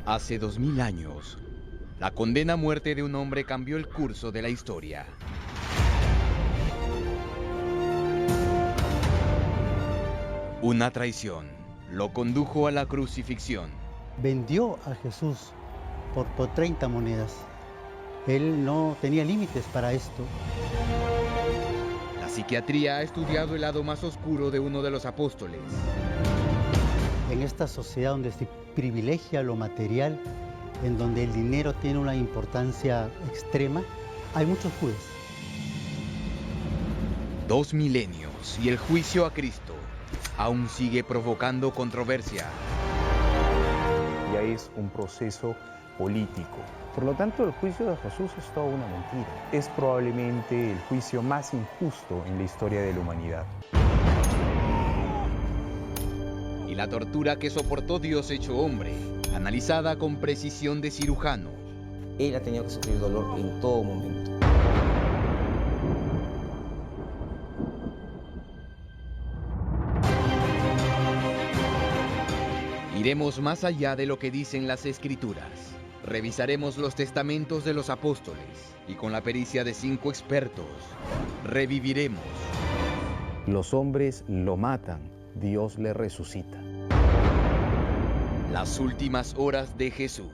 Hace 2000 años, la condena a muerte de un hombre cambió el curso de la historia. Una traición lo condujo a la crucifixión. Vendió a Jesús por 30 monedas. Él no tenía límites para esto. La psiquiatría ha estudiado el lado más oscuro de uno de los apóstoles. En esta sociedad donde se privilegia lo material, en donde el dinero tiene una importancia extrema, hay muchos Judas. 2 milenios y el juicio a Cristo aún sigue provocando controversia. Ya es un proceso político. Por lo tanto, el juicio de Jesús es toda una mentira. Es probablemente el juicio más injusto en la historia de la humanidad. Y la tortura que soportó Dios hecho hombre, analizada con precisión de cirujano. Él ha tenido que sufrir dolor en todo momento. Iremos más allá de lo que dicen las Escrituras. Revisaremos los testamentos de los apóstoles y con la pericia de 5 expertos, reviviremos. Los hombres lo matan, Dios le resucita. Las últimas horas de Jesús.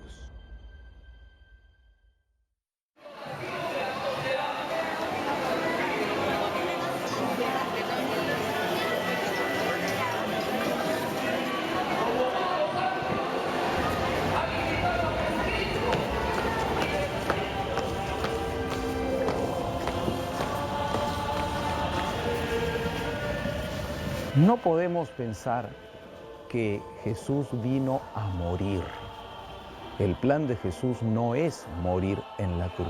No podemos pensar que Jesús vino a morir. El plan de Jesús no es morir en la cruz.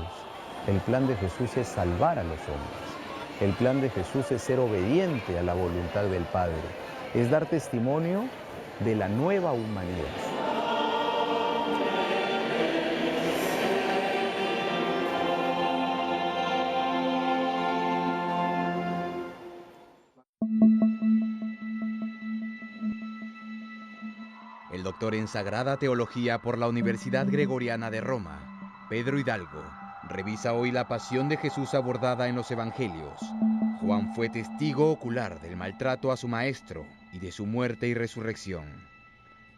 El plan de Jesús es salvar a los hombres. El plan de Jesús es ser obediente a la voluntad del Padre. Es dar testimonio de la nueva humanidad. El doctor en Sagrada Teología por la Universidad Gregoriana de Roma, Pedro Hidalgo, revisa hoy la pasión de Jesús abordada en los Evangelios. Juan fue testigo ocular del maltrato a su maestro y de su muerte y resurrección.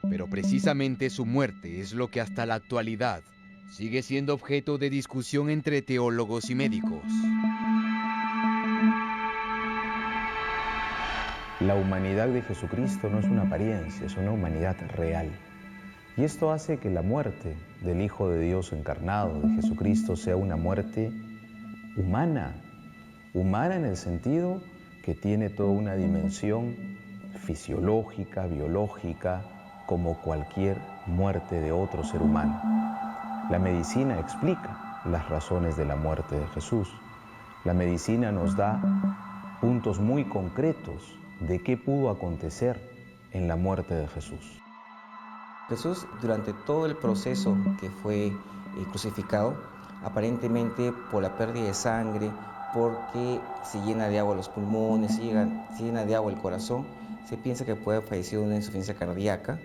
Pero precisamente su muerte es lo que hasta la actualidad sigue siendo objeto de discusión entre teólogos y médicos. La humanidad de Jesucristo no es una apariencia, es una humanidad real. Y esto hace que la muerte del Hijo de Dios encarnado, de Jesucristo, sea una muerte humana. Humana en el sentido que tiene toda una dimensión fisiológica, biológica, como cualquier muerte de otro ser humano. La medicina explica las razones de la muerte de Jesús. La medicina nos da puntos muy concretos de qué pudo acontecer en la muerte de Jesús. Jesús, durante todo el proceso que fue crucificado, aparentemente por la pérdida de sangre, porque se llena de agua los pulmones, se llena de agua el corazón, se piensa que puede haber fallecido de una insuficiencia cardíaca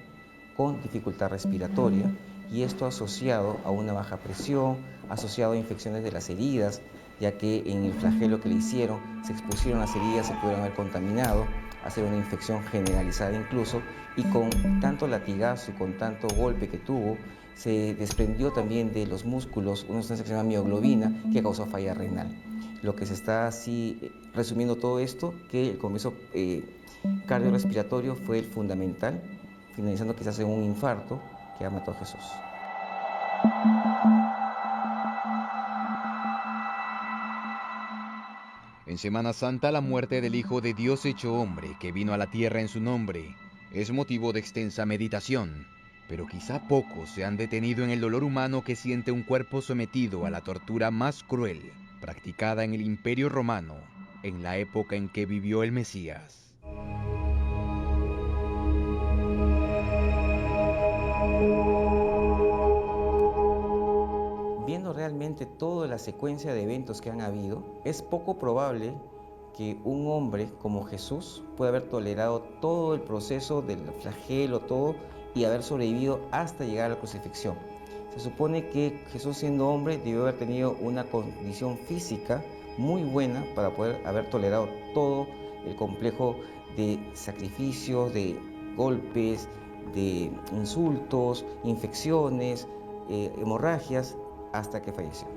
con dificultad respiratoria, y esto asociado a una baja presión, asociado a infecciones de las heridas, ya que en el flagelo que le hicieron se expusieron las heridas, se pudieron haber contaminado, hacer una infección generalizada incluso, y con tanto latigazo y con tanto golpe que tuvo, se desprendió también de los músculos una sustancia que se llama mioglobina, que causó falla renal. Lo que se está así resumiendo todo esto, que el comienzo cardiorrespiratorio fue el fundamental, finalizando quizás en un infarto que ha matado a Jesús. En Semana Santa, la muerte del Hijo de Dios hecho hombre, que vino a la tierra en su nombre, es motivo de extensa meditación. Pero quizá pocos se han detenido en el dolor humano que siente un cuerpo sometido a la tortura más cruel, practicada en el Imperio Romano, en la época en que vivió el Mesías. Viendo realmente toda la secuencia de eventos que han habido, es poco probable que un hombre como Jesús pueda haber tolerado todo el proceso del flagelo, todo, y haber sobrevivido hasta llegar a la crucifixión. Se supone que Jesús, siendo hombre, debió haber tenido una condición física muy buena para poder haber tolerado todo el complejo de sacrificios, de golpes, de insultos, infecciones, hemorragias, hasta que falleció.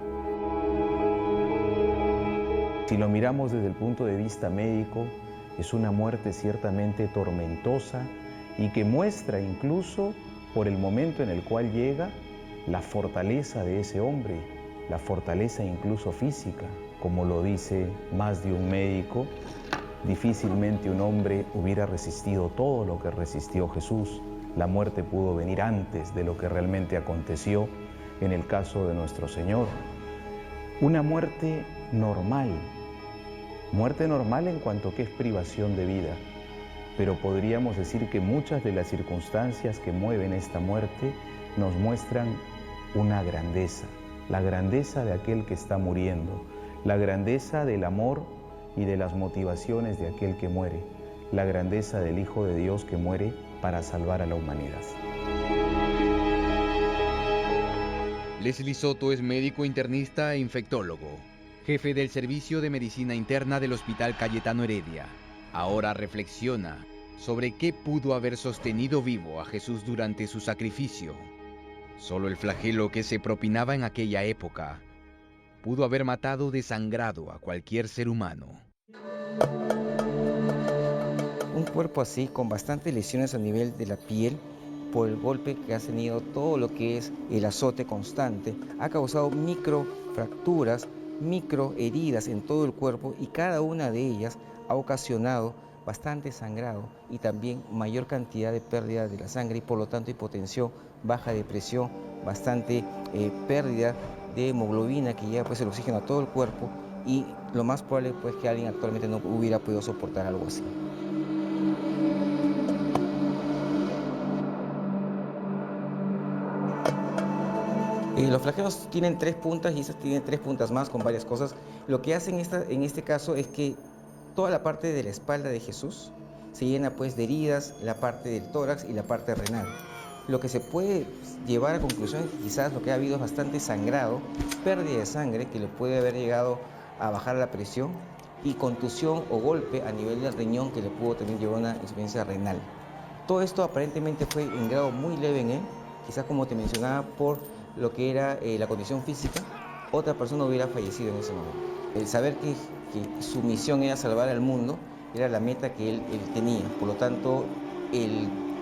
Si lo miramos desde el punto de vista médico, es una muerte ciertamente tormentosa y que muestra incluso, por el momento en el cual llega, la fortaleza de ese hombre, la fortaleza incluso física. Como lo dice más de un médico, difícilmente un hombre hubiera resistido todo lo que resistió Jesús. La muerte pudo venir antes de lo que realmente aconteció en el caso de nuestro Señor. Una muerte normal en cuanto que es privación de vida, pero podríamos decir que muchas de las circunstancias que mueven esta muerte nos muestran una grandeza, la grandeza de aquel que está muriendo, la grandeza del amor y de las motivaciones de aquel que muere, la grandeza del Hijo de Dios que muere para salvar a la humanidad. Leslie Soto es médico internista e infectólogo, jefe del Servicio de Medicina Interna del Hospital Cayetano Heredia. Ahora reflexiona sobre qué pudo haber sostenido vivo a Jesús durante su sacrificio. Solo el flagelo que se propinaba en aquella época pudo haber matado desangrado a cualquier ser humano. Un cuerpo así, con bastantes lesiones a nivel de la piel, por el golpe que ha tenido, todo lo que es el azote constante, ha causado microfracturas, microheridas en todo el cuerpo, y cada una de ellas ha ocasionado bastante sangrado y también mayor cantidad de pérdida de la sangre y por lo tanto hipotensión, baja de presión, bastante pérdida de hemoglobina que lleva pues el oxígeno a todo el cuerpo, y lo más probable pues que alguien actualmente no hubiera podido soportar algo así. Los flagelos tienen 3 puntas y esas tienen 3 puntas más con varias cosas. Lo que hacen en este caso es que toda la parte de la espalda de Jesús se llena pues de heridas, la parte del tórax y la parte renal. Lo que se puede llevar a conclusión es que quizás lo que ha habido es bastante sangrado, pérdida de sangre que le puede haber llegado a bajar la presión, y contusión o golpe a nivel del riñón que le pudo también llevar a una insuficiencia renal. Todo esto aparentemente fue en grado muy leve en él, quizás como te mencionaba por lo que era la condición física, otra persona hubiera fallecido en ese momento. El saber que su misión era salvar al mundo era la meta que él tenía, por lo tanto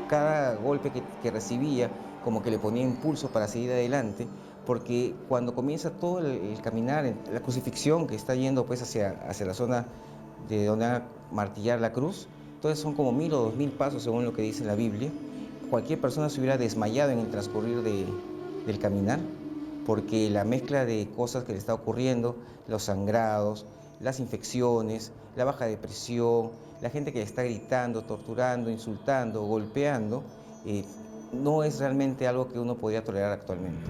cada golpe que recibía como que le ponía impulso para seguir adelante, porque cuando comienza todo el caminar, la crucifixión que está yendo pues hacia la zona de donde va a martillar la cruz, entonces son como 1000 o 2000 pasos según lo que dice la Biblia. Cualquier persona se hubiera desmayado en el transcurrir del caminar, porque la mezcla de cosas que le está ocurriendo, los sangrados, las infecciones, la baja de presión, la gente que le está gritando, torturando, insultando, golpeando, no es realmente algo que uno podría tolerar actualmente.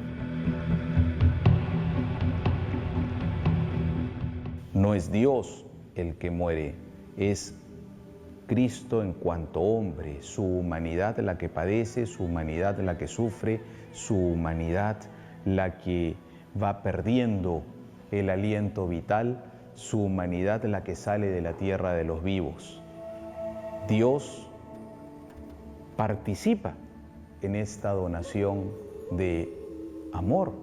No es Dios el que muere, es Cristo en cuanto hombre, su humanidad la que padece, su humanidad la que sufre, su humanidad la que va perdiendo el aliento vital, su humanidad la que sale de la tierra de los vivos. Dios participa en esta donación de amor.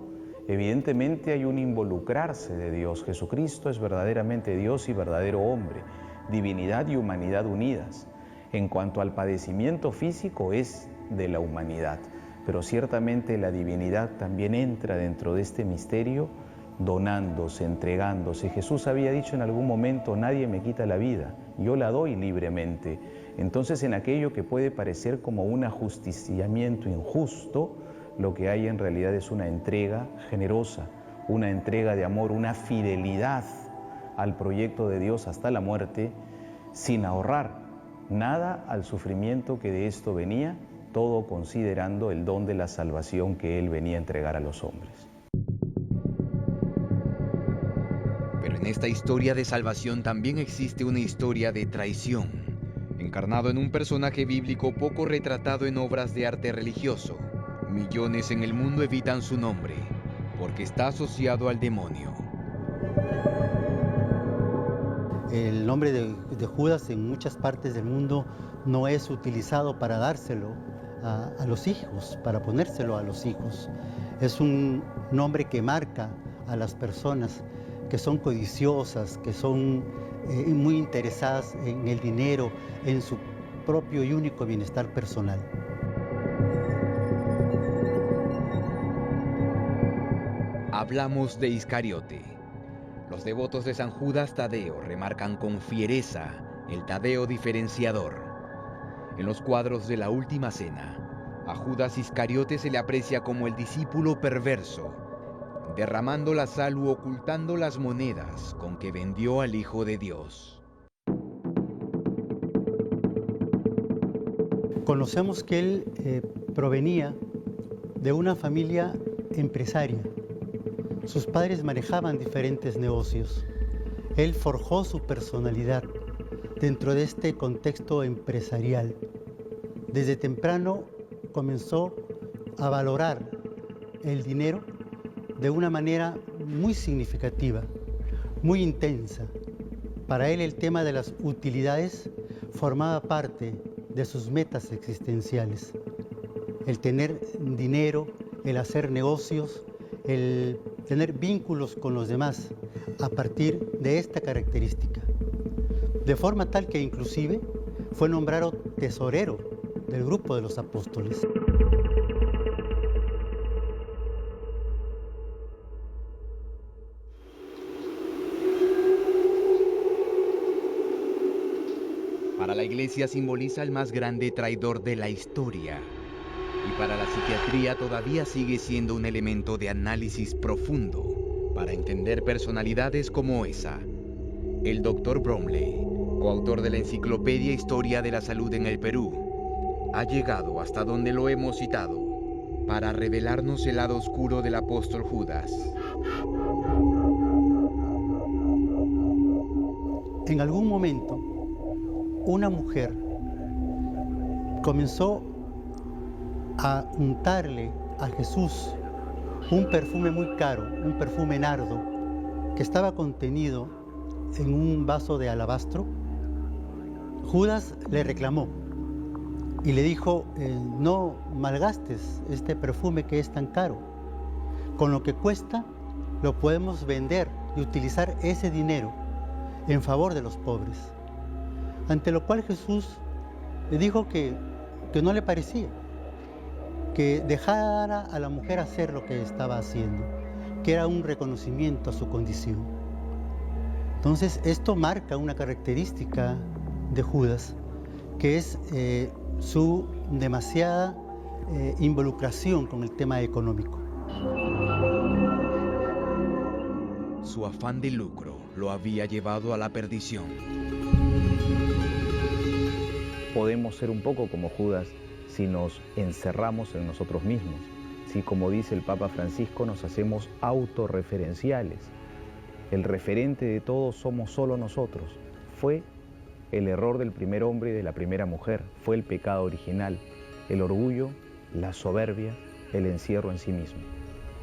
Evidentemente hay un involucrarse de Dios. Jesucristo es verdaderamente Dios y verdadero hombre, divinidad y humanidad unidas. En cuanto al padecimiento físico, es de la humanidad, pero ciertamente la divinidad también entra dentro de este misterio, donándose, entregándose. Jesús había dicho en algún momento: nadie me quita la vida, yo la doy libremente. Entonces, en aquello que puede parecer como un ajusticiamiento injusto, lo que hay en realidad es una entrega generosa, una entrega de amor, una fidelidad al proyecto de Dios hasta la muerte, sin ahorrar nada al sufrimiento que de esto venía, todo considerando el don de la salvación que Él venía a entregar a los hombres. Pero en esta historia de salvación también existe una historia de traición. Encarnado en un personaje bíblico poco retratado en obras de arte religioso, millones en el mundo evitan su nombre, porque está asociado al demonio. El nombre de Judas en muchas partes del mundo no es utilizado para dárselo a los hijos, para ponérselo a los hijos. Es un nombre que marca a las personas que son codiciosas, que son muy interesadas en el dinero, en su propio y único bienestar personal. Hablamos de Iscariote. Los devotos de San Judas Tadeo remarcan con fiereza el Tadeo diferenciador. En los cuadros de la Última Cena, a Judas Iscariote se le aprecia como el discípulo perverso, derramando la sal u ocultando las monedas con que vendió al Hijo de Dios. Conocemos que él provenía de una familia empresaria. Sus padres manejaban diferentes negocios. Él forjó su personalidad dentro de este contexto empresarial. Desde temprano comenzó a valorar el dinero de una manera muy significativa, muy intensa. Para él el tema de las utilidades formaba parte de sus metas existenciales. El tener dinero, el hacer negocios, el tener vínculos con los demás a partir de esta característica. De forma tal que inclusive fue nombrado tesorero del grupo de los apóstoles. Para la Iglesia simboliza el más grande traidor de la historia. Y para la psiquiatría todavía sigue siendo un elemento de análisis profundo para entender personalidades como esa. El Dr. Bromley, coautor de la Enciclopedia Historia de la Salud en el Perú, ha llegado hasta donde lo hemos citado para revelarnos el lado oscuro del apóstol Judas. En algún momento, una mujer comenzó a untarle a Jesús un perfume muy caro, un perfume nardo, que estaba contenido en un vaso de alabastro. Judas le reclamó y le dijo, no malgastes este perfume que es tan caro. Con lo que cuesta, lo podemos vender y utilizar ese dinero en favor de los pobres. Ante lo cual Jesús le dijo que no le parecía, que dejara a la mujer hacer lo que estaba haciendo, que era un reconocimiento a su condición. Entonces, esto marca una característica de Judas, que es su demasiada involucración con el tema económico. Su afán de lucro lo había llevado a la perdición. Podemos ser un poco como Judas si nos encerramos en nosotros mismos, si, como dice el Papa Francisco, nos hacemos autorreferenciales. El referente de todos somos solo nosotros. Fue el error del primer hombre y de la primera mujer, fue el pecado original, el orgullo, la soberbia, el encierro en sí mismo.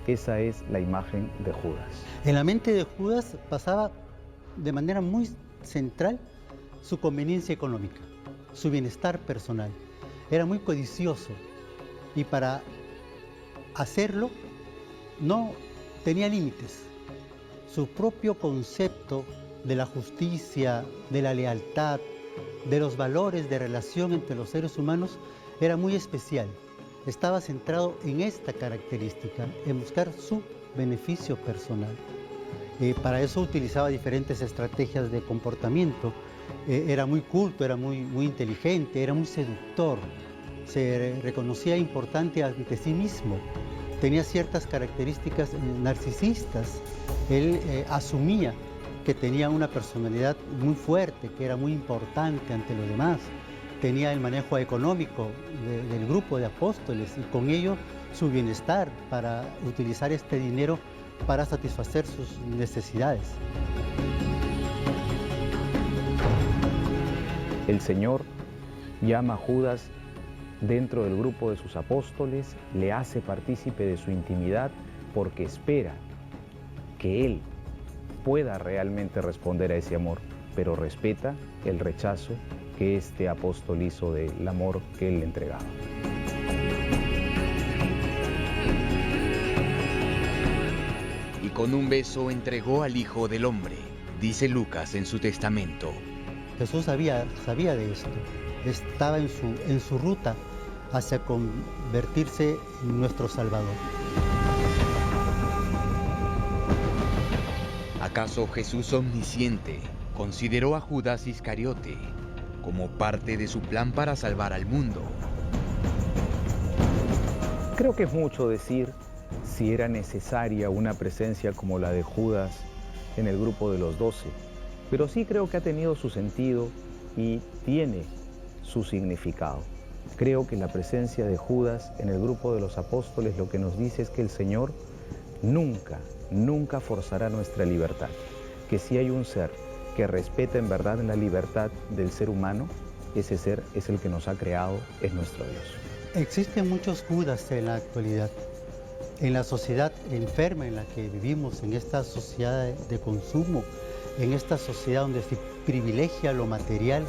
Esa es la imagen de Judas. En la mente de Judas pasaba de manera muy central su conveniencia económica, su bienestar personal. Era muy codicioso y para hacerlo no tenía límites. Su propio concepto de la justicia, de la lealtad, de los valores de relación entre los seres humanos era muy especial. Estaba centrado en esta característica, en buscar su beneficio personal. Para eso utilizaba diferentes estrategias de comportamiento. Era muy culto, era muy inteligente, era muy seductor. Se reconocía importante ante sí mismo. Tenía ciertas características narcisistas. Él asumía que tenía una personalidad muy fuerte, que era muy importante ante los demás. Tenía el manejo económico del grupo de apóstoles y con ello su bienestar para utilizar este dinero para satisfacer sus necesidades. El Señor llama a Judas dentro del grupo de sus apóstoles, le hace partícipe de su intimidad porque espera que él pueda realmente responder a ese amor, pero respeta el rechazo que este apóstol hizo del amor que él le entregaba. Y con un beso entregó al Hijo del Hombre, dice Lucas en su testamento. Jesús sabía de esto, estaba en su ruta hacia convertirse en nuestro Salvador. ¿Acaso Jesús omnisciente consideró a Judas Iscariote como parte de su plan para salvar al mundo? Creo que es mucho decir si era necesaria una presencia como la de Judas en el grupo de los 12, pero sí creo que ha tenido su sentido y tiene su significado. Creo que la presencia de Judas en el grupo de los apóstoles lo que nos dice es que el Señor nunca forzará nuestra libertad, que si hay un ser que respeta en verdad la libertad del ser humano, ese ser es el que nos ha creado, es nuestro Dios. Existen muchos Judas en la actualidad, en la sociedad enferma en la que vivimos, en esta sociedad de consumo, en esta sociedad donde se privilegia lo material,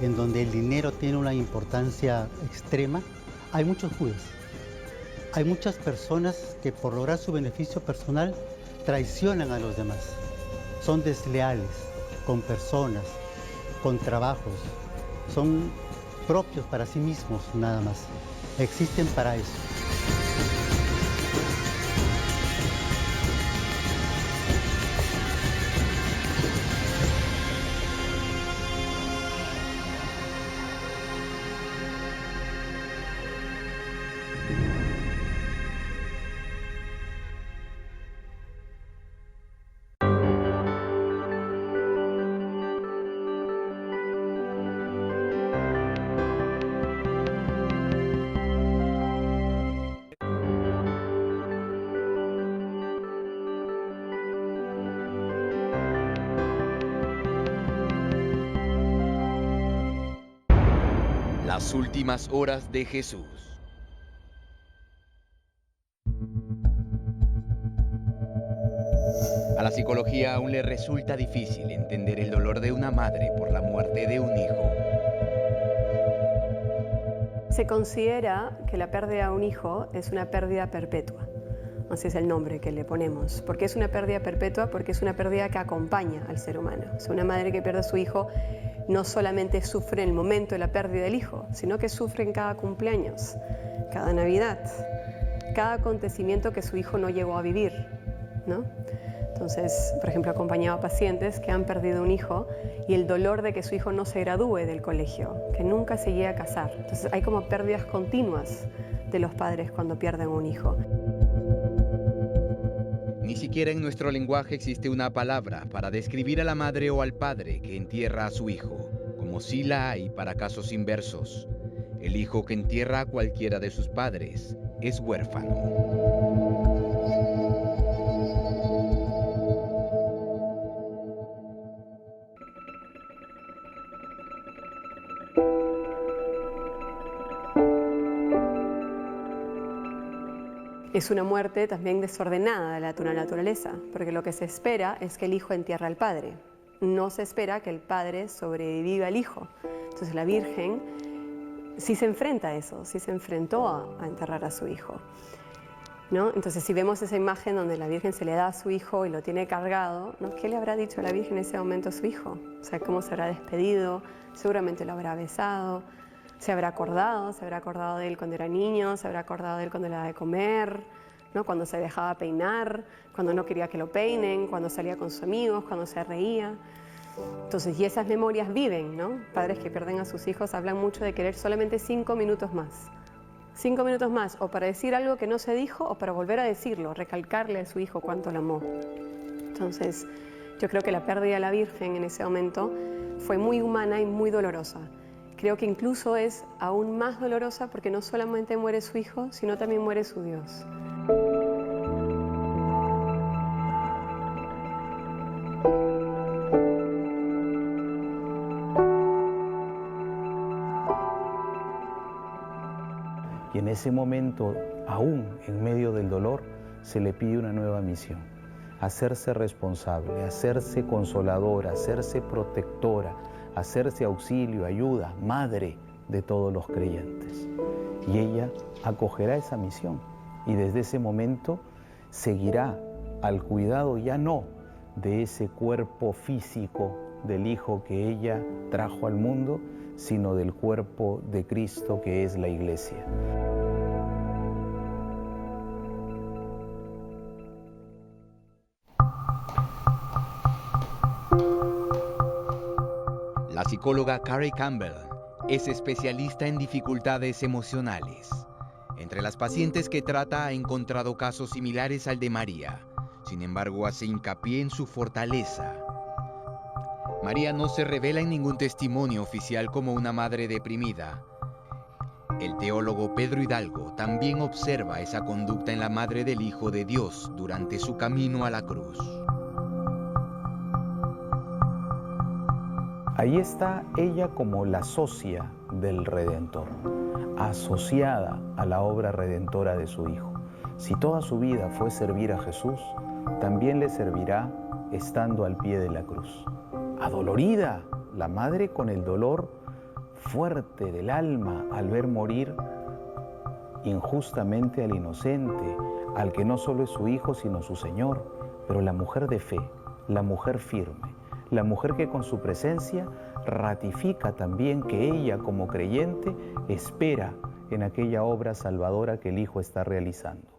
en donde el dinero tiene una importancia extrema. Hay muchos Judas. Hay muchas personas que por lograr su beneficio personal traicionan a los demás. Son desleales con personas, con trabajos. Son propios para sí mismos nada más. Existen para eso. Las últimas horas de Jesús. A la psicología aún le resulta difícil entender el dolor de una madre por la muerte de un hijo. Se considera que la pérdida de un hijo es una pérdida perpetua. Así es el nombre que le ponemos. ¿Por qué es una pérdida perpetua? Porque es una pérdida que acompaña al ser humano. O sea, una madre que pierde a su hijo no solamente sufre en el momento de la pérdida del hijo, sino que sufre en cada cumpleaños, cada Navidad, cada acontecimiento que su hijo no llegó a vivir, ¿no? Entonces, por ejemplo, he acompañado a pacientes que han perdido un hijo y el dolor de que su hijo no se gradúe del colegio, que nunca se llegue a casar. Entonces, hay como pérdidas continuas de los padres cuando pierden un hijo. Ni siquiera en nuestro lenguaje existe una palabra para describir a la madre o al padre que entierra a su hijo, como sí la hay para casos inversos. El hijo que entierra a cualquiera de sus padres es huérfano. Es una muerte también desordenada de la naturaleza, porque lo que se espera es que el hijo entierre al padre. No se espera que el padre sobreviva al hijo. Entonces la Virgen sí se enfrenta a eso, sí se enfrentó a enterrar a su hijo, ¿no? Entonces si vemos esa imagen donde la Virgen se le da a su hijo y lo tiene cargado, ¿no? ¿Qué le habrá dicho la Virgen en ese momento a su hijo? O sea, ¿cómo se habrá despedido? Seguramente lo habrá besado. Se habrá acordado de él cuando era niño, se habrá acordado de él cuando le daba de comer, ¿no? Cuando se dejaba peinar, cuando no quería que lo peinen, cuando salía con sus amigos, cuando se reía. Entonces, y esas memorias viven, ¿no? Padres que pierden a sus hijos hablan mucho de querer solamente 5 minutos más. 5 minutos más, o para decir algo que no se dijo, o para volver a decirlo, recalcarle a su hijo cuánto lo amó. Entonces, yo creo que la pérdida de la Virgen en ese momento fue muy humana y muy dolorosa. Creo que incluso es aún más dolorosa porque no solamente muere su hijo, sino también muere su Dios. Y en ese momento, aún en medio del dolor, se le pide una nueva misión: hacerse responsable, hacerse consoladora, hacerse protectora, hacerse auxilio, ayuda, madre de todos los creyentes. Y ella acogerá esa misión y desde ese momento seguirá al cuidado ya no de ese cuerpo físico del Hijo que ella trajo al mundo, sino del cuerpo de Cristo que es la Iglesia. La psicóloga Carrie Campbell es especialista en dificultades emocionales. Entre las pacientes que trata ha encontrado casos similares al de María. Sin embargo, hace hincapié en su fortaleza. María no se revela en ningún testimonio oficial como una madre deprimida. El teólogo Pedro Hidalgo también observa esa conducta en la madre del Hijo de Dios durante su camino a la cruz. Ahí está ella como la socia del Redentor, asociada a la obra redentora de su Hijo. Si toda su vida fue servir a Jesús, también le servirá estando al pie de la cruz. Adolorida, la madre con el dolor fuerte del alma al ver morir injustamente al inocente, al que no solo es su hijo sino su Señor, pero la mujer de fe, la mujer firme, la mujer que con su presencia ratifica también que ella como creyente espera en aquella obra salvadora que el Hijo está realizando.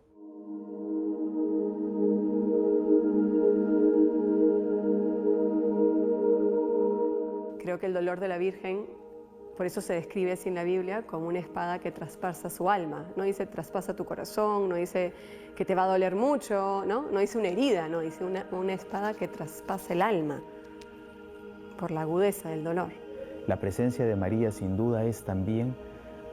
Creo que el dolor de la Virgen, por eso se describe así en la Biblia, como una espada que traspasa su alma. No dice traspasa tu corazón, no dice que te va a doler mucho, no dice una herida, no dice una espada que traspasa el alma por la agudeza del dolor. La presencia de María sin duda es también,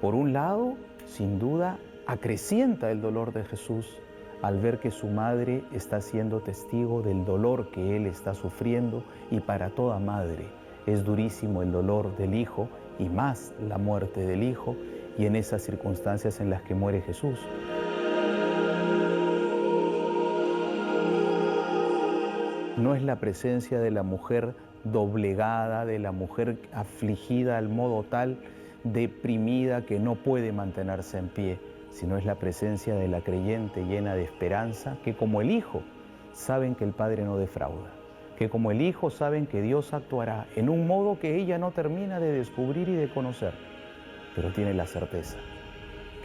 por un lado, sin duda, acrecienta el dolor de Jesús al ver que su madre está siendo testigo del dolor que él está sufriendo, y para toda madre es durísimo el dolor del Hijo y más la muerte del Hijo, y en esas circunstancias en las que muere Jesús. No es la presencia de la mujer doblegada, de la mujer afligida al modo tal, deprimida, que no puede mantenerse en pie, sino es la presencia de la creyente llena de esperanza, que como el Hijo saben que el Padre no defrauda, que como el Hijo saben que Dios actuará en un modo que ella no termina de descubrir y de conocer, pero tiene la certeza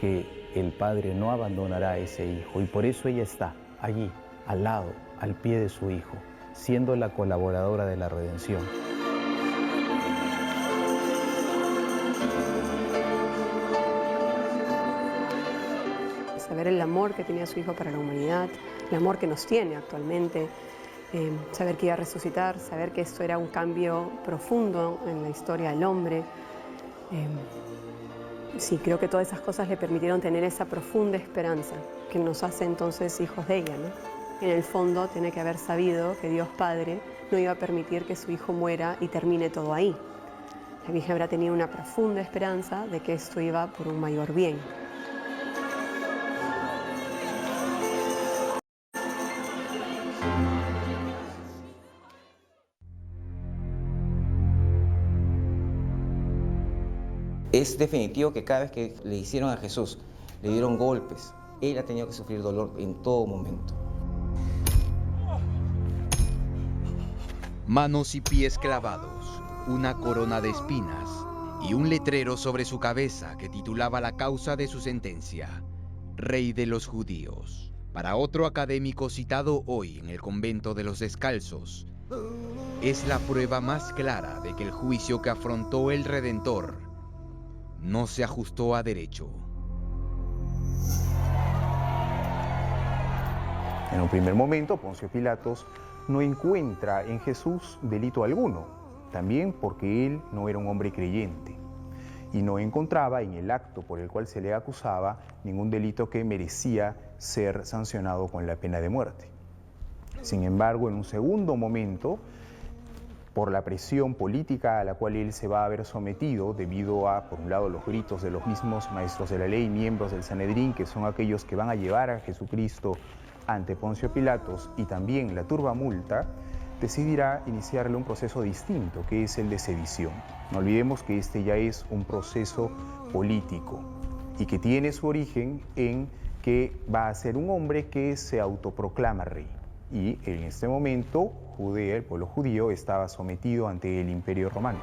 que el Padre no abandonará a ese Hijo, y por eso ella está allí, al lado, al pie de su Hijo, siendo la colaboradora de la redención. Saber el amor que tenía su Hijo para la humanidad, el amor que nos tiene actualmente, saber que iba a resucitar, saber que esto era un cambio profundo en la historia del hombre. Sí, creo que todas esas cosas le permitieron tener esa profunda esperanza que nos hace entonces hijos de ella, ¿no? En el fondo tiene que haber sabido que Dios Padre no iba a permitir que su Hijo muera y termine todo ahí. La Virgen habrá tenido una profunda esperanza de que esto iba por un mayor bien. Es definitivo que cada vez que le hicieron a Jesús, le dieron golpes, él ha tenido que sufrir dolor en todo momento. Manos y pies clavados, una corona de espinas y un letrero sobre su cabeza que titulaba la causa de su sentencia: Rey de los Judíos. Para otro académico citado hoy en el convento de los Descalzos, es la prueba más clara de que el juicio que afrontó el Redentor no se ajustó a derecho. En un primer momento, Poncio Pilatos no encuentra en Jesús delito alguno, también porque él no era un hombre creyente, y no encontraba en el acto por el cual se le acusaba ningún delito que merecía ser sancionado con la pena de muerte. Sin embargo, en un segundo momento, por la presión política a la cual él se va a ver sometido debido a, por un lado, los gritos de los mismos maestros de la ley, miembros del Sanedrín, que son aquellos que van a llevar a Jesucristo ante Poncio Pilatos, y también la turbamulta, decidirá iniciarle un proceso distinto, que es el de sedición. No olvidemos que este ya es un proceso político y que tiene su origen en que va a ser un hombre que se autoproclama rey. Y en este momento, Judea, el pueblo judío, estaba sometido ante el Imperio Romano.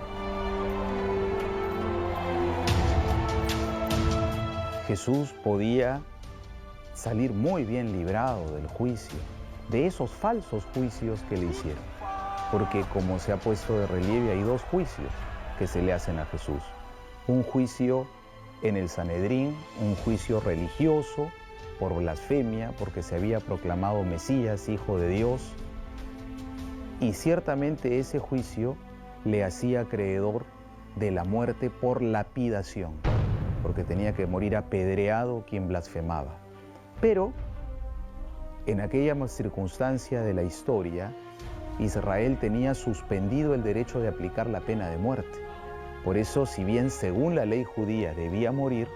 Jesús podía salir muy bien librado del juicio, de esos falsos juicios que le hicieron. Porque, como se ha puesto de relieve, hay dos juicios que se le hacen a Jesús. Un juicio en el Sanedrín, un juicio religioso por blasfemia, porque se había proclamado Mesías, Hijo de Dios. Y ciertamente ese juicio le hacía acreedor de la muerte por lapidación, porque tenía que morir apedreado quien blasfemaba. Pero en aquella circunstancia de la historia, Israel tenía suspendido el derecho de aplicar la pena de muerte. Por eso, si bien según la ley judía debía morir,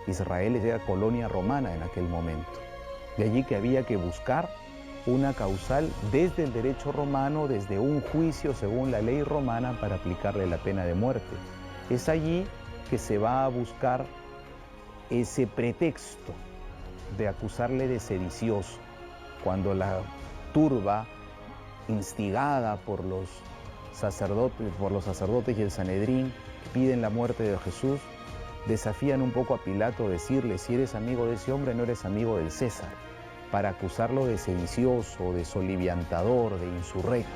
Israel era colonia romana en aquel momento. De allí que había que buscar una causal desde el derecho romano, desde un juicio según la ley romana para aplicarle la pena de muerte. Es allí que se va a buscar ese pretexto de acusarle de sedicioso, cuando la turba, instigada por los sacerdotes y el Sanedrín, piden la muerte de Jesús, desafían un poco a Pilato a decirle: si eres amigo de ese hombre, no eres amigo del César, para acusarlo de sedicioso, de soliviantador, de insurrecto.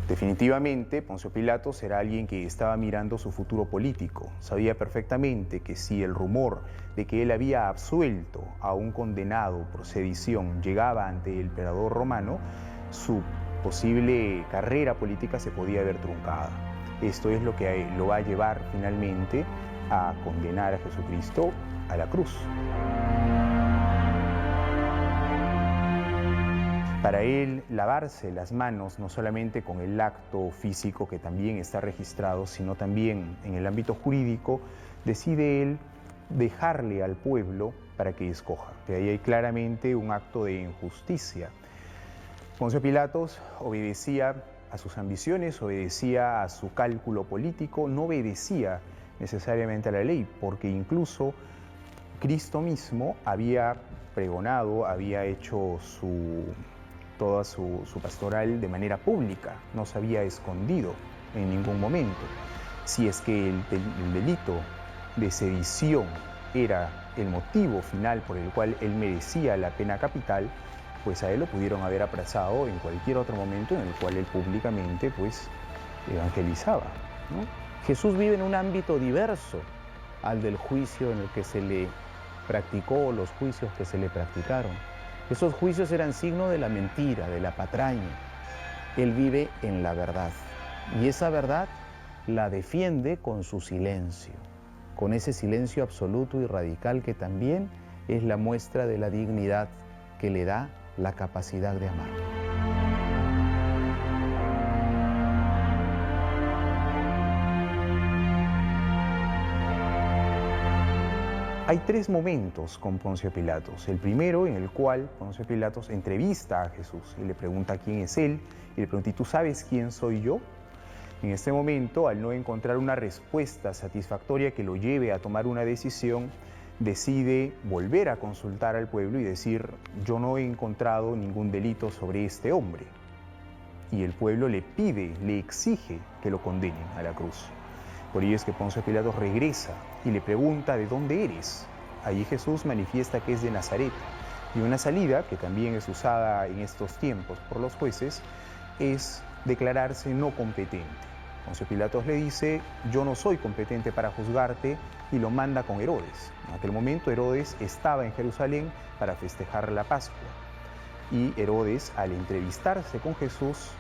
Definitivamente, Poncio Pilatos era alguien que estaba mirando su futuro político. Sabía perfectamente que si el rumor de que él había absuelto a un condenado por sedición llegaba ante el emperador romano, su posible carrera política se podía ver truncada. Esto es lo que lo va a llevar finalmente a condenar a Jesucristo a la cruz. Para él, lavarse las manos no solamente con el acto físico que también está registrado, sino también en el ámbito jurídico, decide él dejarle al pueblo para que escoja. De ahí hay claramente un acto de injusticia. Poncio Pilatos obedecía a sus ambiciones, obedecía a su cálculo político, no obedecía necesariamente a la ley, porque incluso Cristo mismo había pregonado, había hecho toda su pastoral de manera pública, no se había escondido en ningún momento. Si es que el delito de sedición era el motivo final por el cual él merecía la pena capital, pues a él lo pudieron haber apresado en cualquier otro momento en el cual él públicamente evangelizaba, ¿no? Jesús vive en un ámbito diverso al del juicio en el que se le practicó, los juicios que se le practicaron. Esos juicios eran signo de la mentira, de la patraña. Él vive en la verdad, y esa verdad la defiende con su silencio, con ese silencio absoluto y radical que también es la muestra de la dignidad que le da la capacidad de amar. Hay tres momentos con Poncio Pilatos. El primero en el cual Poncio Pilatos entrevista a Jesús y le pregunta quién es él, y le pregunta: ¿y tú sabes quién soy yo? En este momento, al no encontrar una respuesta satisfactoria que lo lleve a tomar una decisión, decide volver a consultar al pueblo y decir: yo no he encontrado ningún delito sobre este hombre. Y el pueblo le pide, le exige que lo condenen a la cruz. Por ello es que Poncio Pilatos regresa y le pregunta: ¿de dónde eres? Allí Jesús manifiesta que es de Nazaret. Y una salida, que también es usada en estos tiempos por los jueces, es declararse no competente. Poncio Pilatos le dice: yo no soy competente para juzgarte, y lo manda con Herodes. En aquel momento Herodes estaba en Jerusalén para festejar la Pascua. Y Herodes, al entrevistarse con Jesús,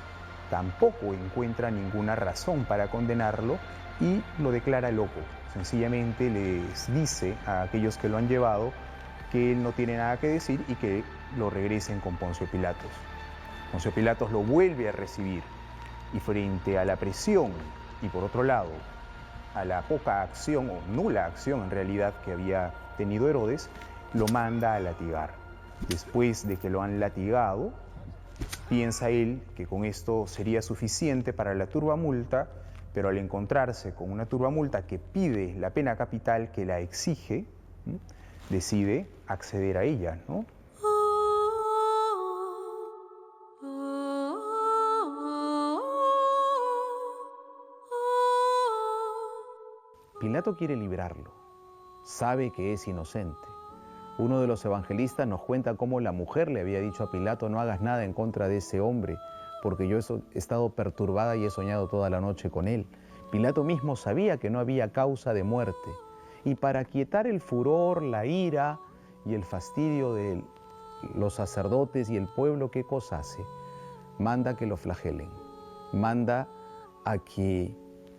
tampoco encuentra ninguna razón para condenarlo, y lo declara loco. Sencillamente les dice a aquellos que lo han llevado que él no tiene nada que decir y que lo regresen con Poncio Pilatos. Poncio Pilatos lo vuelve a recibir y frente a la presión y por otro lado a la poca acción o nula acción en realidad que había tenido Herodes, lo manda a latigar. Después de que lo han latigado, piensa él que con esto sería suficiente para la turbamulta, pero al encontrarse con una turbamulta que pide la pena capital, que la exige, decide acceder a ella, ¿no? Pilato quiere librarlo, sabe que es inocente. Uno de los evangelistas nos cuenta cómo la mujer le había dicho a Pilato: no hagas nada en contra de ese hombre, porque yo he estado perturbada y he soñado toda la noche con él. Pilato mismo sabía que no había causa de muerte, y para aquietar el furor, la ira y el fastidio de los sacerdotes y el pueblo, ¿qué cosa hace? Manda que lo flagelen, manda a que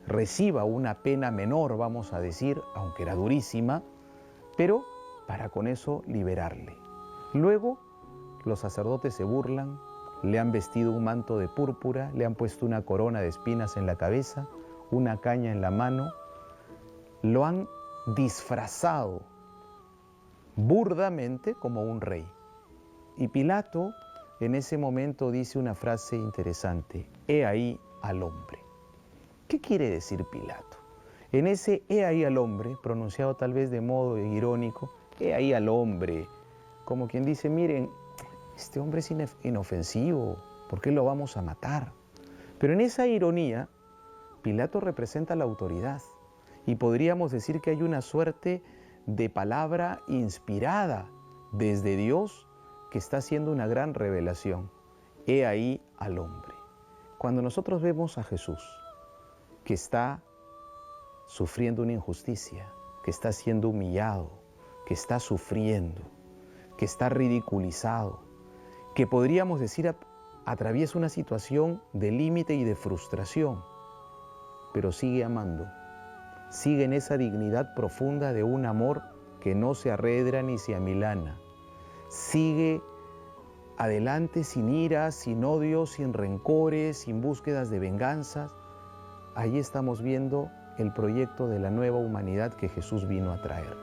reciba una pena menor, vamos a decir, aunque era durísima, pero para con eso liberarle. Luego los sacerdotes se burlan, le han vestido un manto de púrpura, le han puesto una corona de espinas en la cabeza, una caña en la mano, lo han disfrazado burdamente como un rey. Y Pilato en ese momento dice una frase interesante: he ahí al hombre. ¿Qué quiere decir Pilato? En ese he ahí al hombre, pronunciado tal vez de modo irónico, he ahí al hombre, como quien dice: miren, este hombre es inofensivo, ¿por qué lo vamos a matar? Pero en esa ironía, Pilato representa la autoridad y podríamos decir que hay una suerte de palabra inspirada desde Dios que está haciendo una gran revelación. He ahí al hombre. Cuando nosotros vemos a Jesús, que está sufriendo una injusticia, que está siendo humillado, que está sufriendo, que está ridiculizado, que podríamos decir atraviesa una situación de límite y de frustración, pero sigue amando, sigue en esa dignidad profunda de un amor que no se arredra ni se amilana, sigue adelante sin ira, sin odio, sin rencores, sin búsquedas de venganzas. Ahí estamos viendo el proyecto de la nueva humanidad que Jesús vino a traer.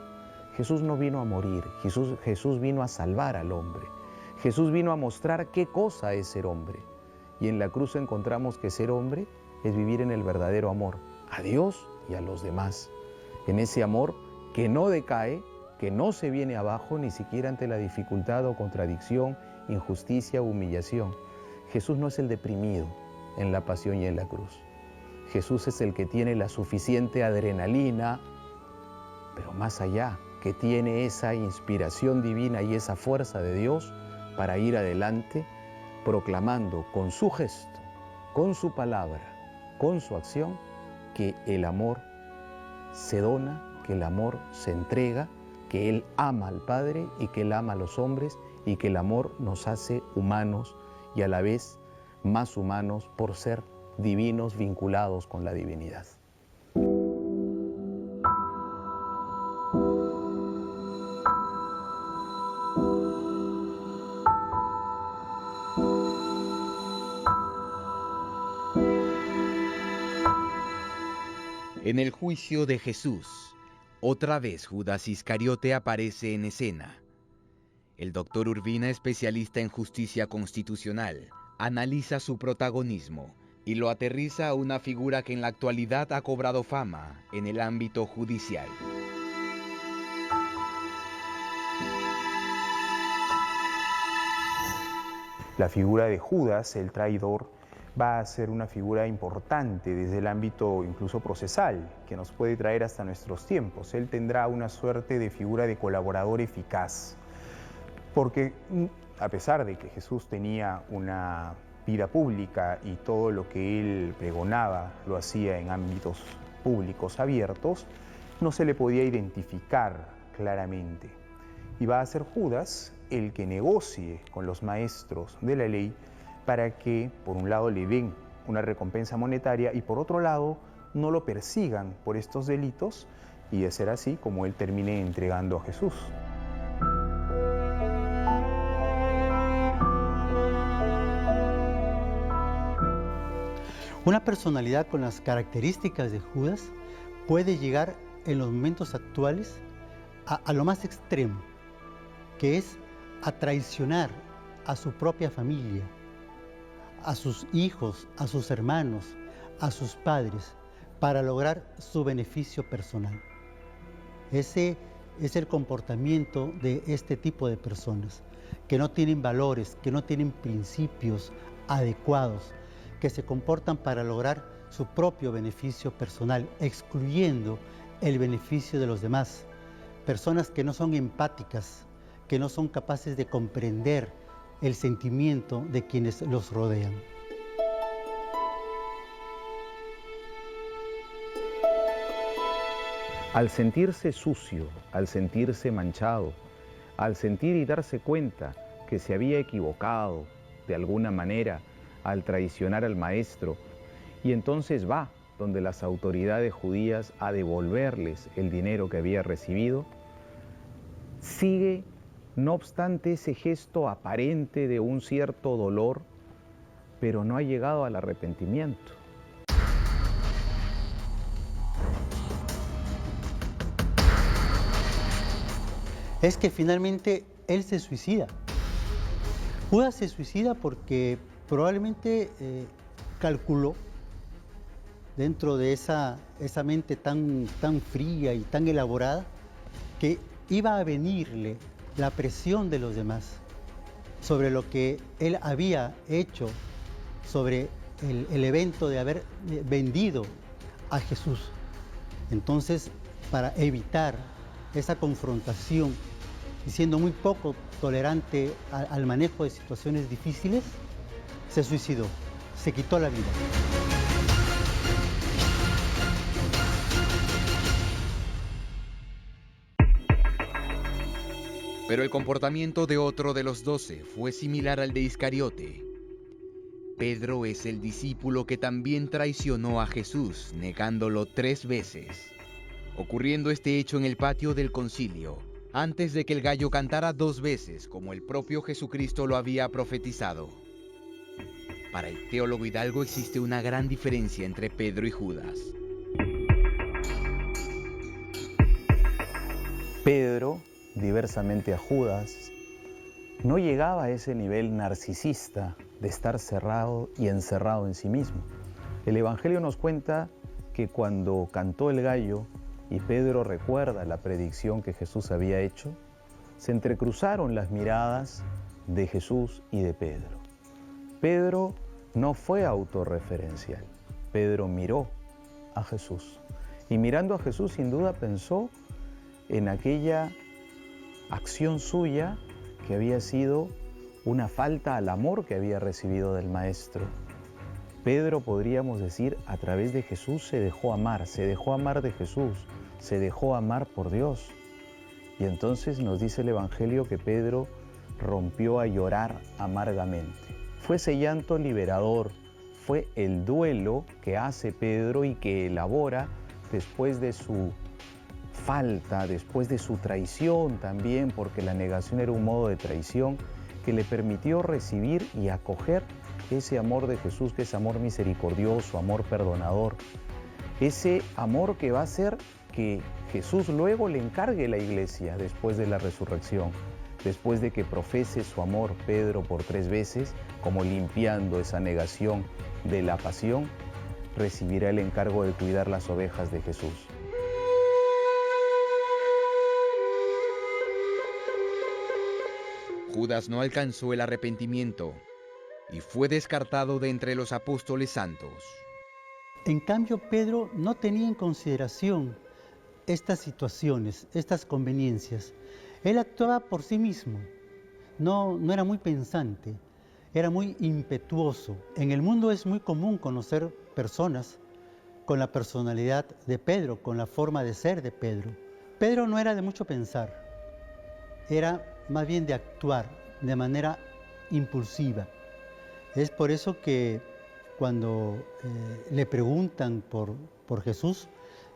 Jesús no vino a morir, Jesús vino a salvar al hombre. Jesús vino a mostrar qué cosa es ser hombre. Y en la cruz encontramos que ser hombre es vivir en el verdadero amor, a Dios y a los demás. En ese amor que no decae, que no se viene abajo ni siquiera ante la dificultad o contradicción, injusticia o humillación. Jesús no es el deprimido en la pasión y en la cruz. Jesús es el que tiene la suficiente adrenalina, pero más allá, que tiene esa inspiración divina y esa fuerza de Dios para ir adelante, proclamando con su gesto, con su palabra, con su acción, que el amor se dona, que el amor se entrega, que Él ama al Padre y que Él ama a los hombres y que el amor nos hace humanos y a la vez más humanos por ser divinos vinculados con la divinidad. En el juicio de Jesús, otra vez Judas Iscariote aparece en escena. El doctor Urbina, especialista en justicia constitucional, analiza su protagonismo y lo aterriza a una figura que en la actualidad ha cobrado fama en el ámbito judicial. La figura de Judas, el traidor, va a ser una figura importante desde el ámbito incluso procesal, que nos puede traer hasta nuestros tiempos. Él tendrá una suerte de figura de colaborador eficaz, porque a pesar de que Jesús tenía una vida pública y todo lo que él pregonaba lo hacía en ámbitos públicos abiertos, no se le podía identificar claramente. Y va a ser Judas el que negocie con los maestros de la ley para que, por un lado, le den una recompensa monetaria y, por otro lado, no lo persigan por estos delitos y de ser así como él termine entregando a Jesús. Una personalidad con las características de Judas puede llegar en los momentos actuales a lo más extremo, que es a traicionar a su propia familia, a sus hijos, a sus hermanos, a sus padres, para lograr su beneficio personal. Ese es el comportamiento de este tipo de personas, que no tienen valores, que no tienen principios adecuados, que se comportan para lograr su propio beneficio personal, excluyendo el beneficio de los demás. Personas que no son empáticas, que no son capaces de comprender el sentimiento de quienes los rodean. Al sentirse sucio, al sentirse manchado, al sentir y darse cuenta que se había equivocado de alguna manera al traicionar al maestro, y entonces va donde las autoridades judías a devolverles el dinero que había recibido, sigue, no obstante, ese gesto aparente de un cierto dolor, pero no ha llegado al arrepentimiento. Es que finalmente él se suicida. Judas se suicida porque probablemente calculó dentro de esa mente tan fría y tan elaborada que iba a venirle la presión de los demás sobre lo que él había hecho, sobre el evento de haber vendido a Jesús. Entonces, para evitar esa confrontación y siendo muy poco tolerante al manejo de situaciones difíciles, se suicidó, se quitó la vida. Pero el comportamiento de otro de los 12 fue similar al de Iscariote. Pedro es el discípulo que también traicionó a Jesús, negándolo 3 veces. Ocurriendo este hecho en el patio del concilio, antes de que el gallo cantara 2 veces, como el propio Jesucristo lo había profetizado. Para el teólogo Hidalgo existe una gran diferencia entre Pedro y Judas. Pedro, diversamente a Judas, no llegaba a ese nivel narcisista de estar cerrado y encerrado en sí mismo. El Evangelio nos cuenta que cuando cantó el gallo y Pedro recuerda la predicción que Jesús había hecho, se entrecruzaron las miradas de Jesús y de Pedro. Pedro no fue autorreferencial. Pedro miró a Jesús y mirando a Jesús sin duda pensó en aquella acción suya que había sido una falta al amor que había recibido del Maestro. Pedro, podríamos decir, a través de Jesús se dejó amar de Jesús, se dejó amar por Dios. Y entonces nos dice el Evangelio que Pedro rompió a llorar amargamente. Fue ese llanto liberador, fue el duelo que hace Pedro y que elabora después de su falta, después de su traición también, porque la negación era un modo de traición, que le permitió recibir y acoger ese amor de Jesús, que es amor misericordioso, amor perdonador. Ese amor que va a hacer que Jesús luego le encargue la iglesia después de la resurrección, después de que profese su amor Pedro por 3 veces, como limpiando esa negación de la pasión, recibirá el encargo de cuidar las ovejas de Jesús. Judas no alcanzó el arrepentimiento y fue descartado de entre los apóstoles santos. En cambio, Pedro no tenía en consideración estas situaciones, estas conveniencias. Él actuaba por sí mismo, no era muy pensante, era muy impetuoso. En el mundo es muy común conocer personas con la personalidad de Pedro, con la forma de ser de Pedro. Pedro no era de mucho pensar, era más bien de actuar de manera impulsiva. Es por eso que cuando le preguntan por por Jesús,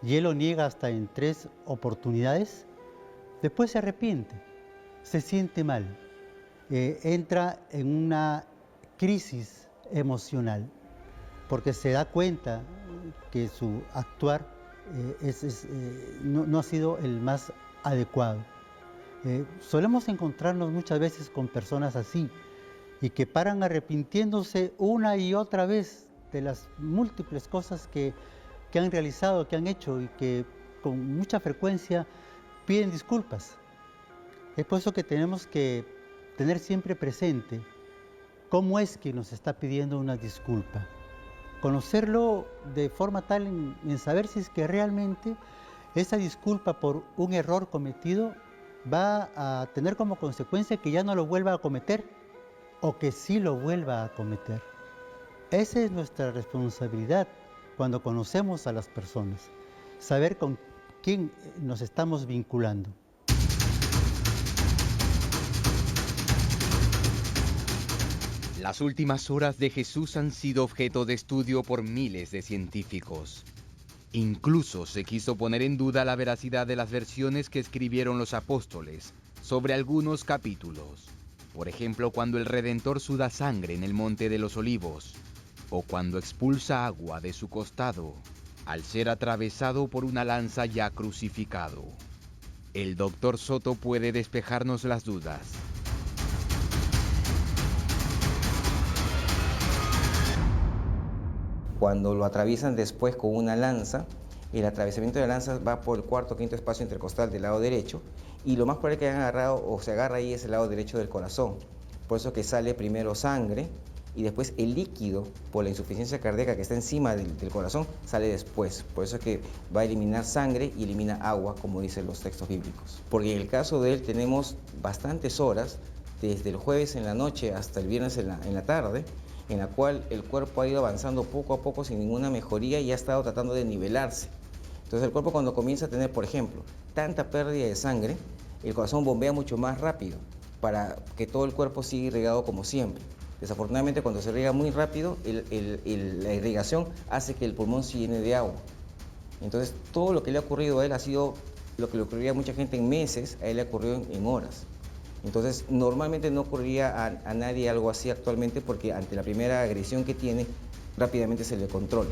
y él lo niega hasta en 3 oportunidades, después se arrepiente, se siente mal, entra en una crisis emocional, porque se da cuenta que su actuar no ha sido el más adecuado. Solemos encontrarnos muchas veces con personas así y que paran arrepintiéndose una y otra vez de las múltiples cosas que han realizado, que han hecho y que con mucha frecuencia piden disculpas. Es por eso que tenemos que tener siempre presente cómo es que nos está pidiendo una disculpa. Conocerlo de forma tal en saber si es que realmente esa disculpa por un error cometido va a tener como consecuencia que ya no lo vuelva a cometer o que sí lo vuelva a cometer. Esa es nuestra responsabilidad cuando conocemos a las personas, saber con quién nos estamos vinculando. Las últimas horas de Jesús han sido objeto de estudio por miles de científicos. Incluso se quiso poner en duda la veracidad de las versiones que escribieron los apóstoles sobre algunos capítulos. Por ejemplo, cuando el Redentor suda sangre en el Monte de los Olivos, o cuando expulsa agua de su costado, al ser atravesado por una lanza ya crucificado. El Dr. Soto puede despejarnos las dudas. Cuando lo atraviesan después con una lanza, el atravesamiento de la lanza va por el cuarto o quinto espacio intercostal del lado derecho, y lo más probable que hayan agarrado o se agarra ahí es el lado derecho del corazón. Por eso que sale primero sangre y después el líquido por la insuficiencia cardíaca que está encima del corazón sale después. Por eso es que va a eliminar sangre y elimina agua, como dicen los textos bíblicos. Porque en el caso de él tenemos bastantes horas, desde el jueves en la noche hasta el viernes en la tarde, en la cual el cuerpo ha ido avanzando poco a poco sin ninguna mejoría y ha estado tratando de nivelarse. Entonces el cuerpo, cuando comienza a tener, por ejemplo, tanta pérdida de sangre, el corazón bombea mucho más rápido para que todo el cuerpo siga irrigado como siempre. Desafortunadamente, cuando se riega muy rápido, la irrigación hace que el pulmón se llene de agua. Entonces todo lo que le ha ocurrido a él ha sido lo que le ocurriría a mucha gente en meses, a él le ha ocurrido en horas. Entonces, normalmente no ocurriría a nadie algo así actualmente, porque ante la primera agresión que tiene, rápidamente se le controla.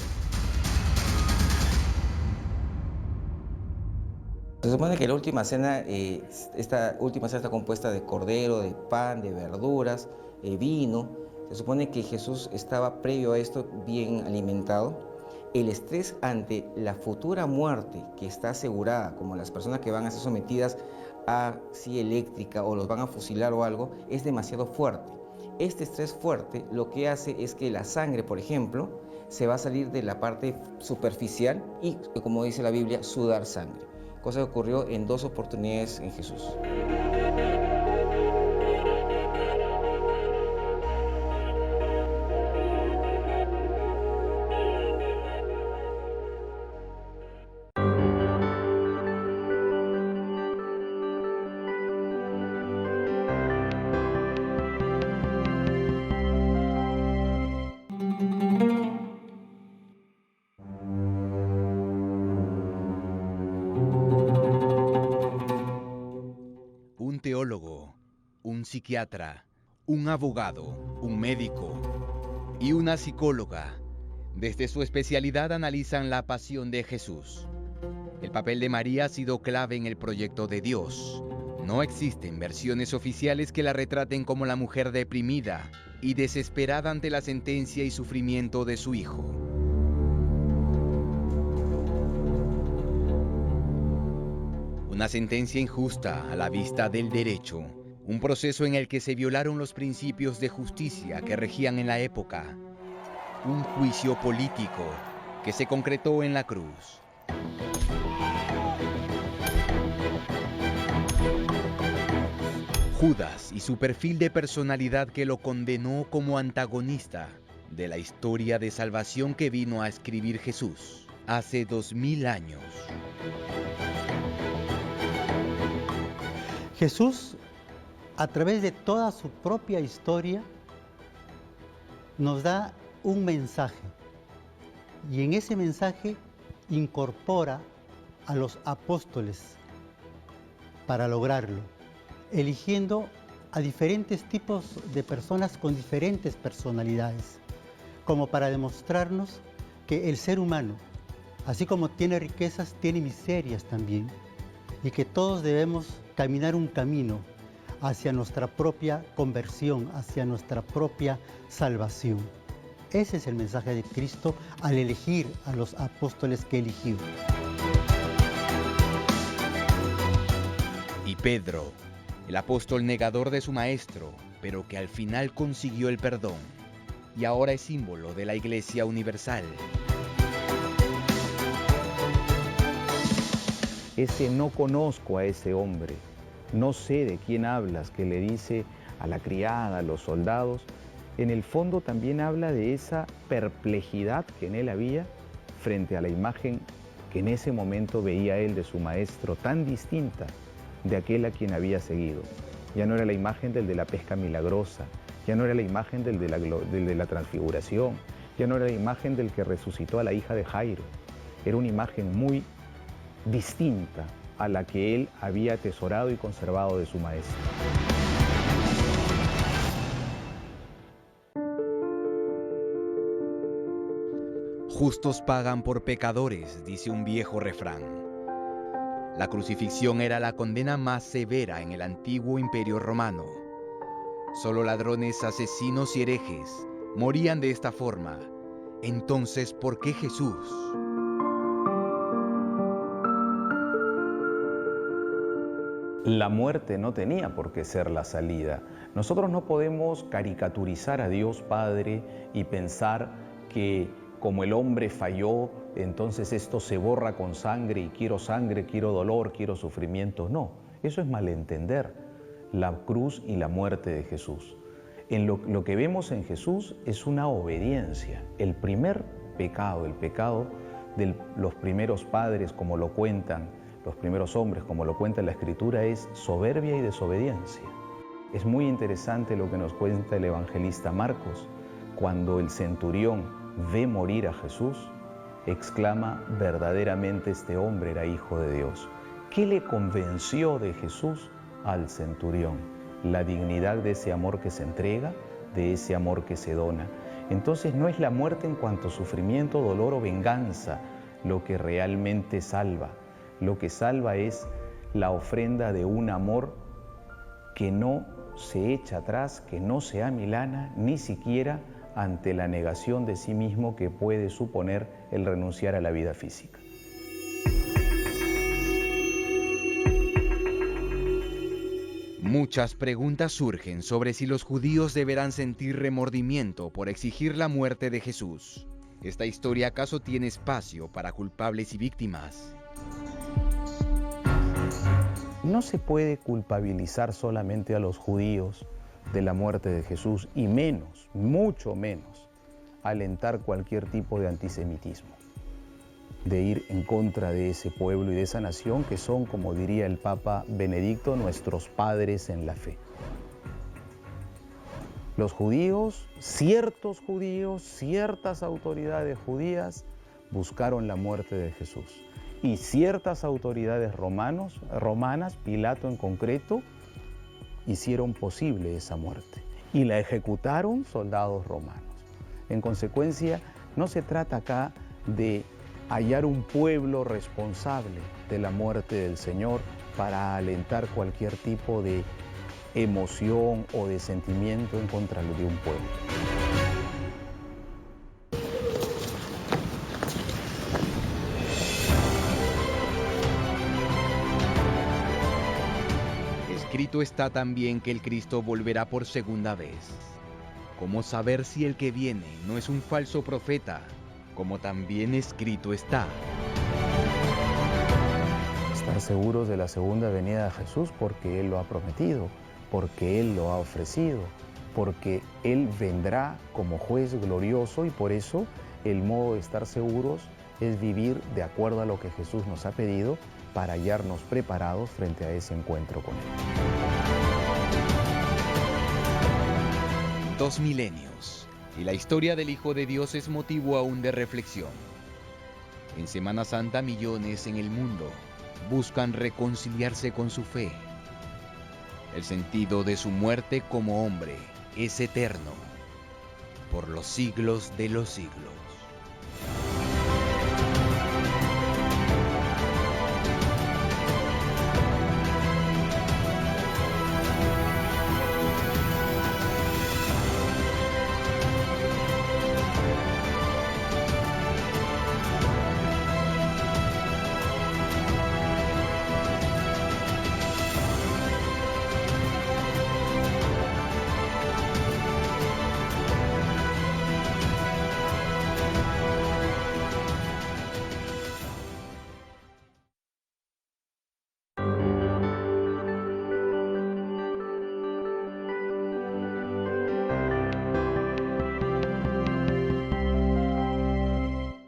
Se supone que la última cena, esta última cena está compuesta de cordero, de pan, de verduras, vino. Se supone que Jesús estaba previo a esto bien alimentado. El estrés ante la futura muerte que está asegurada, como las personas que van a ser sometidas a silla eléctrica o los van a fusilar o algo, es demasiado fuerte. Este estrés fuerte lo que hace es que la sangre, por ejemplo, se va a salir de la parte superficial y, como dice la Biblia, sudar sangre. Cosa que ocurrió en 2 oportunidades en Jesús. Un teólogo, un psiquiatra, un abogado, un médico y una psicóloga, desde su especialidad analizan la pasión de Jesús. El papel de María ha sido clave en el proyecto de Dios. No existen versiones oficiales que la retraten como la mujer deprimida y desesperada ante la sentencia y sufrimiento de su hijo. Una sentencia injusta a la vista del derecho, un proceso en el que se violaron los principios de justicia que regían en la época, un juicio político que se concretó en la cruz. Judas y su perfil de personalidad que lo condenó como antagonista de la historia de salvación que vino a escribir Jesús hace 2000 años. Jesús, a través de toda su propia historia, nos da un mensaje. Y en ese mensaje incorpora a los apóstoles para lograrlo, eligiendo a diferentes tipos de personas con diferentes personalidades, como para demostrarnos que el ser humano, así como tiene riquezas, tiene miserias también, y que todos debemos caminar un camino hacia nuestra propia conversión, hacia nuestra propia salvación. Ese es el mensaje de Cristo al elegir a los apóstoles que eligió. Y Pedro, el apóstol negador de su maestro, pero que al final consiguió el perdón, y ahora es símbolo de la Iglesia Universal. Ese no conozco a ese hombre, no sé de quién hablas, que le dice a la criada, a los soldados, en el fondo también habla de esa perplejidad que en él había frente a la imagen que en ese momento veía él de su maestro, tan distinta de aquel a quien había seguido. Ya no era la imagen del de la pesca milagrosa, ya no era la imagen del de la transfiguración, ya no era la imagen del que resucitó a la hija de Jairo. Era una imagen muy distinta a la que él había atesorado y conservado de su maestro. Justos pagan por pecadores, dice un viejo refrán. La crucifixión era la condena más severa en el antiguo imperio romano. Solo ladrones, asesinos y herejes morían de esta forma. Entonces, ¿por qué Jesús? La muerte no tenía por qué ser la salida. Nosotros no podemos caricaturizar a Dios Padre y pensar que como el hombre falló, entonces esto se borra con sangre, quiero dolor, quiero sufrimiento. No, eso es malentender la cruz y la muerte de Jesús. Lo que vemos en Jesús es una obediencia. El primer pecado, el pecado de los primeros padres, como lo cuentan los primeros hombres, como lo cuenta la Escritura, es soberbia y desobediencia. Es muy interesante lo que nos cuenta el evangelista Marcos. Cuando el centurión ve morir a Jesús, exclama: verdaderamente este hombre era hijo de Dios. ¿Qué le convenció de Jesús al centurión? La dignidad de ese amor que se entrega, de ese amor que se dona. Entonces no es la muerte en cuanto a sufrimiento, dolor o venganza lo que realmente salva. Lo que salva es la ofrenda de un amor que no se echa atrás, que no se amilana, ni siquiera ante la negación de sí mismo que puede suponer el renunciar a la vida física. Muchas preguntas surgen sobre si los judíos deberán sentir remordimiento por exigir la muerte de Jesús. ¿Esta historia acaso tiene espacio para culpables y víctimas? No se puede culpabilizar solamente a los judíos de la muerte de Jesús y menos, mucho menos, alentar cualquier tipo de antisemitismo, de ir en contra de ese pueblo y de esa nación que son, como diría el Papa Benedicto, nuestros padres en la fe. Los judíos, ciertas autoridades judías buscaron la muerte de Jesús. Y ciertas autoridades romanas, Pilato en concreto, hicieron posible esa muerte. Y la ejecutaron soldados romanos. En consecuencia, no se trata acá de hallar un pueblo responsable de la muerte del Señor para alentar cualquier tipo de emoción o de sentimiento en contra de un pueblo. Escrito está también que el Cristo volverá por segunda vez. ¿Cómo saber si el que viene no es un falso profeta, como también escrito está? Estar seguros de la segunda venida de Jesús porque Él lo ha prometido, porque Él lo ha ofrecido, porque Él vendrá como juez glorioso y por eso el modo de estar seguros es vivir de acuerdo a lo que Jesús nos ha pedido para hallarnos preparados frente a ese encuentro con Él. 2 milenios, y la historia del Hijo de Dios es motivo aún de reflexión. En Semana Santa millones en el mundo buscan reconciliarse con su fe. El sentido de su muerte como hombre es eterno, por los siglos de los siglos.